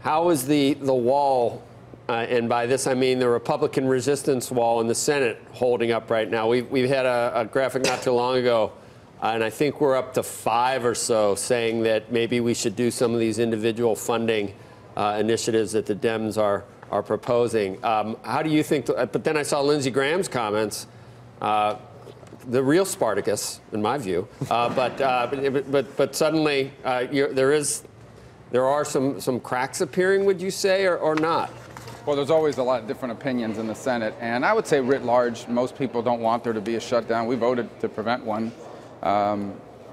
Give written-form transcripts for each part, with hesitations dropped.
How is the wall, and by this I mean the Republican resistance wall in the Senate, holding up right now? We've had a graphic not too long ago, and I think we're up to 5 or so saying that maybe we should do some of these individual funding initiatives that the Dems are proposing. How do you think? But then I saw Lindsey Graham's comments. The real Spartacus, in my view, but suddenly there are some cracks appearing. Would you say, or not? Well, there's always a lot of different opinions in the Senate, and I would say writ large, most people don't want there to be a shutdown. We voted to prevent one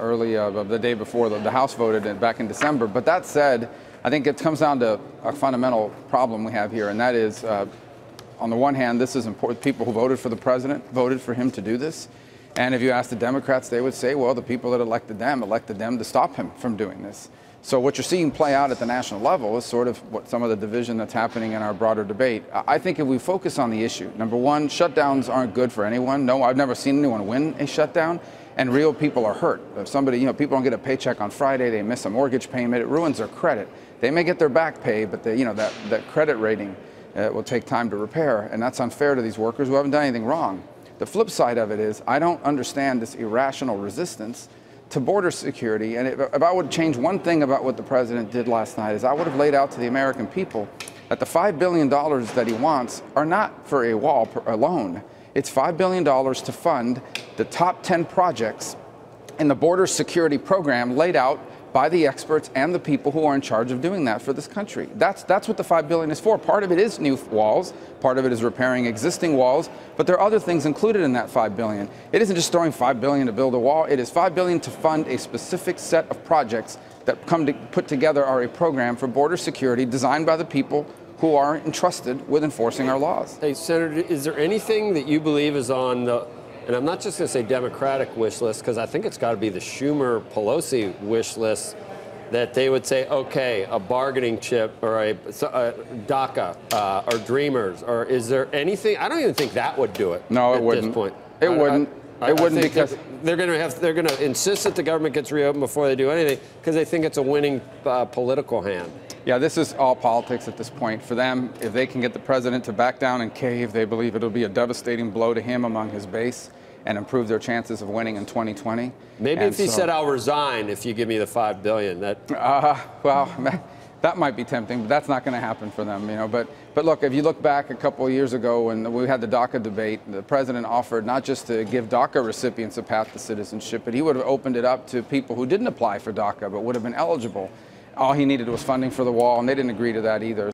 early the day before the House voted it back in December. But that said, I think it comes down to a fundamental problem we have here, and that is, on the one hand, this is important. People who voted for the president voted for him to do this. And if you ask the Democrats, they would say, well, the people that elected them to stop him from doing this. So what you're seeing play out at the national level is sort of what some of the division that's happening in our broader debate. I think if we focus on the issue, number one, shutdowns aren't good for anyone. No, I've never seen anyone win a shutdown, and real people are hurt. If somebody, people don't get a paycheck on Friday, they miss a mortgage payment, it ruins their credit. They may get their back pay, but that credit rating will take time to repair, and that's unfair to these workers who haven't done anything wrong. The flip side of it is, I don't understand this irrational resistance to border security. And if I would change one thing about what the president did last night, is I would have laid out to the American people that the $5 billion that he wants are not for a wall alone. It's $5 billion to fund the top 10 projects in the border security program laid out by the experts and the people who are in charge of doing that for this country. That's what the $5 billion is for. Part of it is new walls, part of it is repairing existing walls, but there are other things included in that $5 billion. It isn't just throwing $5 billion to build a wall, it is $5 billion to fund a specific set of projects that put together are a program for border security designed by the people who are entrusted with enforcing our laws. Hey, Senator, is there anything that you believe is on the, and I'm not just going to say Democratic wish list, because I think it's got to be the Schumer-Pelosi wish list, that they would say, okay, a bargaining chip or a DACA or Dreamers, or is there anything? I don't even think that would do it. No, it wouldn't. This point. It wouldn't. It wouldn't, because they're going to insist that the government gets reopened before they do anything, because they think it's a winning political hand. Yeah, this is all politics at this point. For them, if they can get the president to back down and cave, they believe it'll be a devastating blow to him among his base and improve their chances of winning in 2020. Maybe if he said, I'll resign if you give me the $5 billion. Well, that might be tempting, but that's not going to happen for them, But look, if you look back a couple of years ago when we had the DACA debate, the president offered not just to give DACA recipients a path to citizenship, but he would have opened it up to people who didn't apply for DACA but would have been eligible. All he needed was funding for the wall, and they didn't agree to that either.